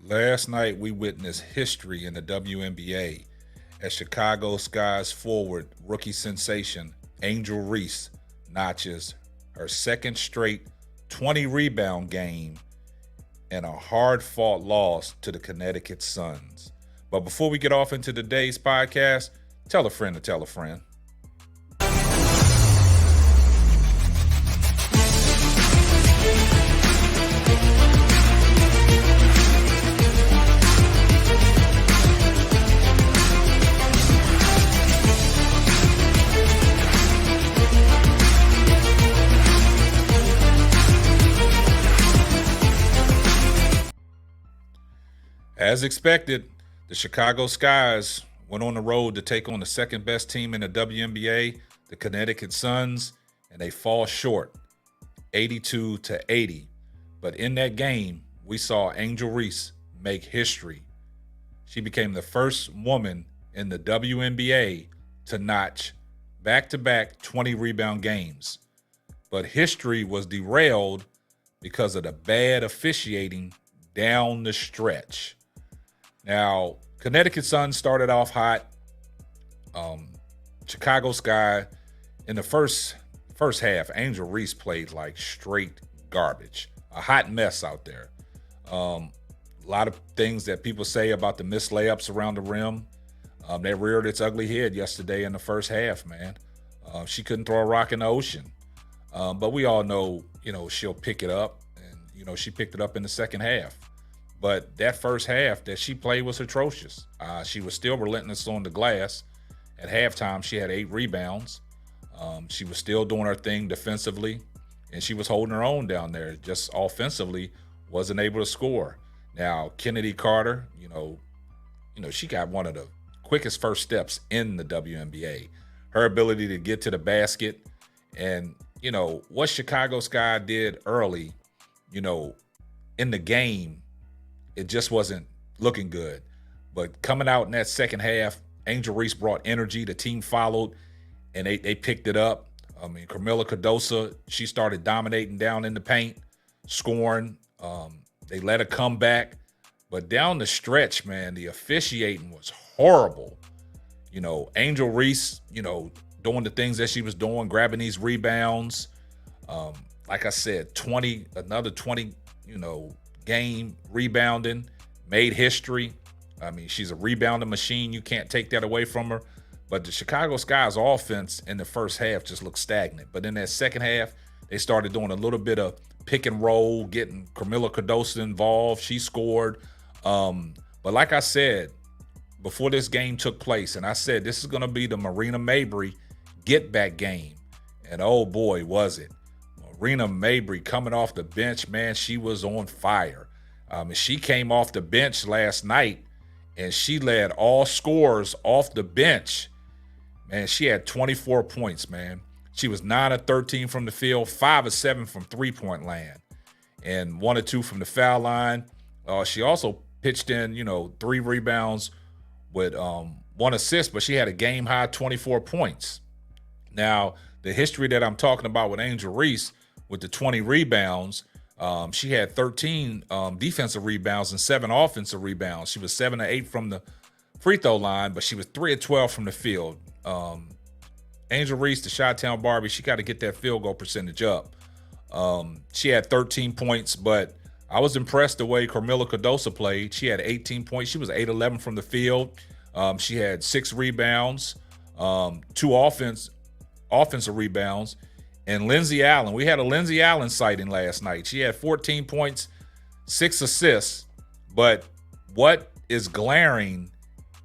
Last night, we witnessed history in the WNBA as Chicago Sky's forward rookie sensation Angel Reese notches her second straight 20-rebound game and a hard-fought loss to the Connecticut Suns. But before we get off into today's podcast, tell a friend to tell a friend. As expected, the Chicago Skies went on the road to take on the second best team in the WNBA, the Connecticut Suns, and they fall short, 82-80. But in that game, we saw Angel Reese make history. She became the first woman in the WNBA to notch back-to-back 20-rebound games. But history was derailed because of the bad officiating down the stretch. Now, Connecticut Sun started off hot. Chicago Sky, in the first half, Angel Reese played like straight garbage. A hot mess out there. A lot of things that people say about the missed layups around the rim. That reared its ugly head yesterday in the first half, man. She couldn't throw a rock in the ocean. But we all know, she'll pick it up. And, she picked it up in the second half. But that first half that she played was atrocious. She was still relentless on the glass. At halftime, she had 8 rebounds. She was still doing her thing defensively, and she was holding her own down there. Just offensively, wasn't able to score. Now, Kennedy Carter, she got one of the quickest first steps in the WNBA. Her ability to get to the basket, and what Chicago Sky did early, in the game. It just wasn't looking good. But coming out in that second half, Angel Reese brought energy. The team followed, and they picked it up. Carmilla Cardosa, she started dominating down in the paint, scoring. They let her come back. But down the stretch, man, the officiating was horrible. Angel Reese, doing the things that she was doing, grabbing these rebounds. Like I said, another 20, game rebounding, made history. She's a rebounding machine. You can't take that away from her. But the Chicago Sky's offense in the first half just looked stagnant. But in that second half, they started doing a little bit of pick and roll, getting Carmilla Cardosa involved. She scored. But like I said, before this game took place, and I said this is going to be the Marina Mabrey get-back game. And oh boy, was it. Marina Mabrey coming off the bench, man, she was on fire. She came off the bench last night, and she led all scorers off the bench. Man, she had 24 points, man. She was 9 of 13 from the field, 5 of 7 from three-point land, and 1 or 2 from the foul line. She also pitched in, 3 rebounds with 1 assist, but she had a game-high 24 points. Now, the history that I'm talking about with Angel Reese, with the 20 rebounds, she had 13 defensive rebounds and 7 offensive rebounds. She was 7 of 8 from the free throw line, but she was 3 of 12 from the field. Angel Reese, the Chi-Town Barbie, she got to get that field goal percentage up. She had 13 points, but I was impressed the way Carmilla Cardosa played. She had 18 points. She was 8-11 from the field. She had 6 rebounds, 2 offensive rebounds. And Lindsey Allen, we had a Lindsey Allen sighting last night. She had 14 points, 6 assists. But what is glaring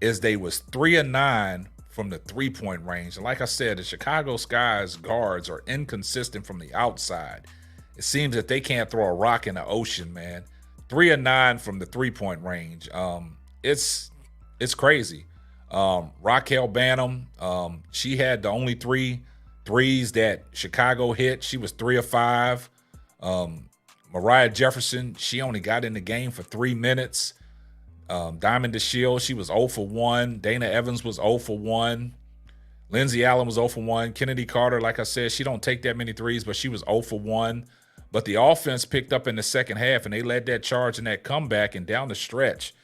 is they was 3 of 9 from the three-point range. And like I said, the Chicago Sky's guards are inconsistent from the outside. It seems that they can't throw a rock in the ocean, man. 3 of 9 from the three-point range. It's crazy. Raquel Banham, she had the only 3 threes that Chicago hit. She was 3 of 5. Mariah Jefferson, she only got in the game for 3 minutes. Diamond DeShield, she was 0 for 1. Dana Evans was 0 for 1. Lindsey Allen was 0 for 1. Kennedy Carter, like I said, she don't take that many threes, but she was 0 for 1. But the offense picked up in the second half, and they led that charge and that comeback, and down the stretch,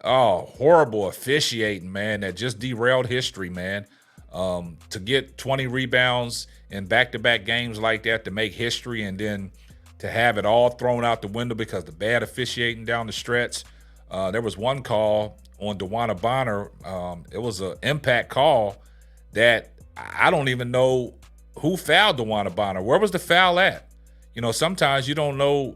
oh, horrible officiating, man, that just derailed history, man. To get 20 rebounds in back-to-back games like that, to make history, and then to have it all thrown out the window because the bad officiating down the stretch. There was one call on DeWanna Bonner. It was an impact call that I don't even know who fouled DeWanna Bonner. Where was the foul at? You know, sometimes you don't know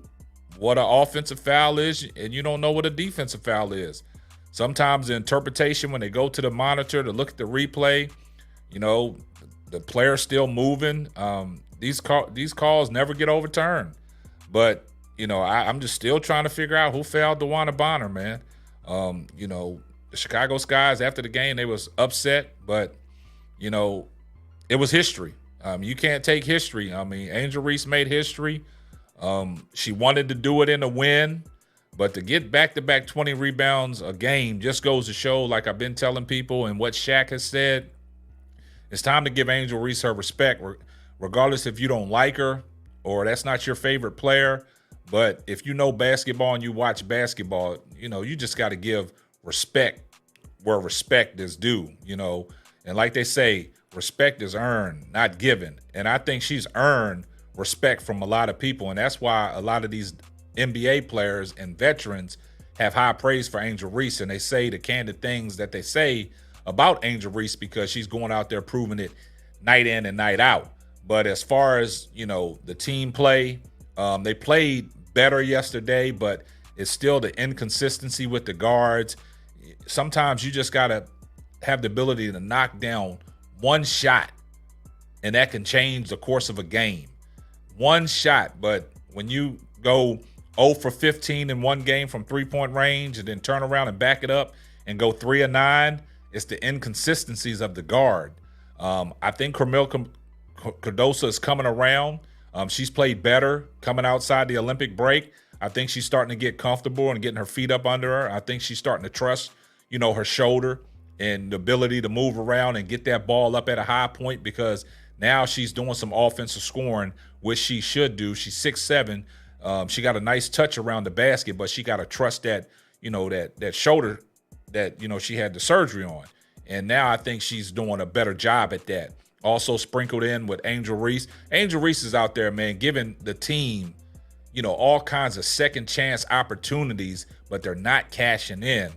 what an offensive foul is, and you don't know what a defensive foul is. Sometimes the interpretation, when they go to the monitor to look at the replay, you know, the player's still moving. These calls never get overturned. But, you know, I'm just still trying to figure out who fouled DeWanna Bonner, man. You know, the Chicago Skies, after the game, they was upset, but, you know, it was history. You can't take history. I mean, Angel Reese made history. She wanted to do it in a win, but to get back-to-back 20 rebounds a game just goes to show, like I've been telling people and what Shaq has said, it's time to give Angel Reese her respect, regardless if you don't like her or that's not your favorite player. But if you know basketball and you watch basketball, you know, you just got to give respect where respect is due, you know. And like they say, respect is earned, not given. And I think she's earned respect from a lot of people. And that's why a lot of these NBA players and veterans have high praise for Angel Reese. And they say the candid things that they say about Angel Reese because she's going out there proving it night in and night out. But as far as, you know, the team play, they played better yesterday, but it's still the inconsistency with the guards. Sometimes you just got to have the ability to knock down one shot, and that can change the course of a game. One shot, but when you go 0 for 15 in one game from three-point range and then turn around and back it up and go 3 of 9, it's the inconsistencies of the guard. I think Carmel Cardoso is coming around. She's played better coming outside the Olympic break. I think she's starting to get comfortable and getting her feet up under her. I think she's starting to trust, you know, her shoulder and the ability to move around and get that ball up at a high point, because now she's doing some offensive scoring, which she should do. She's 6'7". She got a nice touch around the basket, but she got to trust that, you know, that shoulder that, you know, she had the surgery on. And now I think she's doing a better job at that. Also sprinkled in with Angel Reese. Angel Reese is out there, man, giving the team, you know, all kinds of second chance opportunities, but they're not cashing in.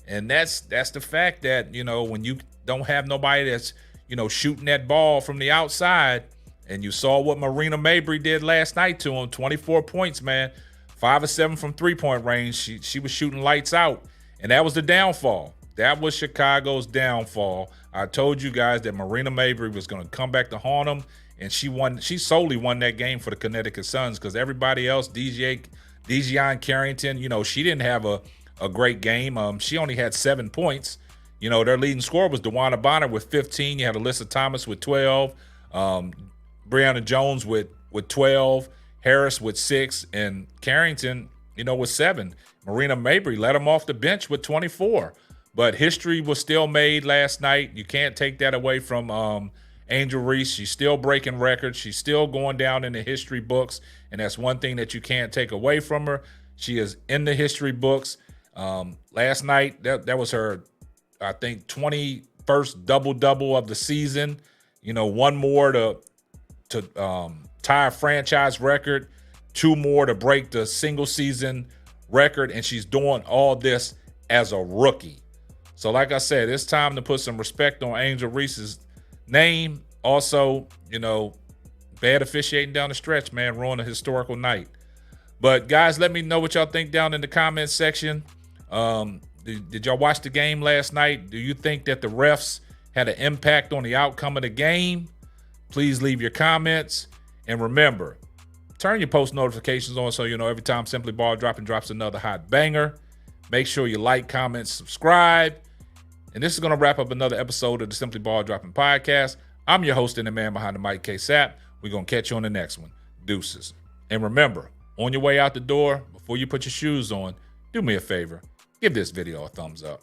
And that's the fact that, you know, when you don't have nobody that's, you know, shooting that ball from the outside, and you saw what Marina Mabrey did last night to him, 24 points, man, 5 of 7 from three-point range. She was shooting lights out, and that was the downfall. That was Chicago's downfall. I told you guys that Marina Mabrey was going to come back to haunt them, and she solely won that game for the Connecticut Suns, because everybody else, De'Jon Carrington, you know, she didn't have a great game. She only had 7 points. You know, their leading scorer was DeWanna Bonner with 15. You had Alyssa Thomas with 12. Brianna Jones with 12. Harris with 6. And Carrington, you know, with 7. Marina Mabrey let him off the bench with 24. But history was still made last night. You can't take that away from Angel Reese. She's still breaking records. She's still going down in the history books. And that's one thing that you can't take away from her. She is in the history books. Last night, that was her, I think, 21st double-double of the season. You know, one more to tie a franchise record, 2 more to break the single-season record, and she's doing all this as a rookie. So like I said, it's time to put some respect on Angel Reese's name. Also, you know, bad officiating down the stretch, man, ruined a historical night. But, guys, let me know what y'all think down in the comments section. Did y'all watch the game last night? Do you think that the refs had an impact on the outcome of the game? Please leave your comments. And remember, turn your post notifications on so you know every time Simply Ball drops another hot banger. Make sure you like, comment, subscribe. And this is going to wrap up another episode of the Simply Ball Dropping Podcast. I'm your host and the man behind the mic, K-Sap. We're going to catch you on the next one. Deuces. And remember, on your way out the door, before you put your shoes on, do me a favor. Give this video a thumbs up.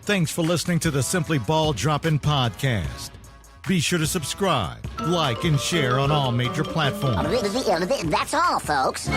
Thanks for listening to the Simply Ball Dropping Podcast. Be sure to subscribe, like, and share on all major platforms. That's all, folks.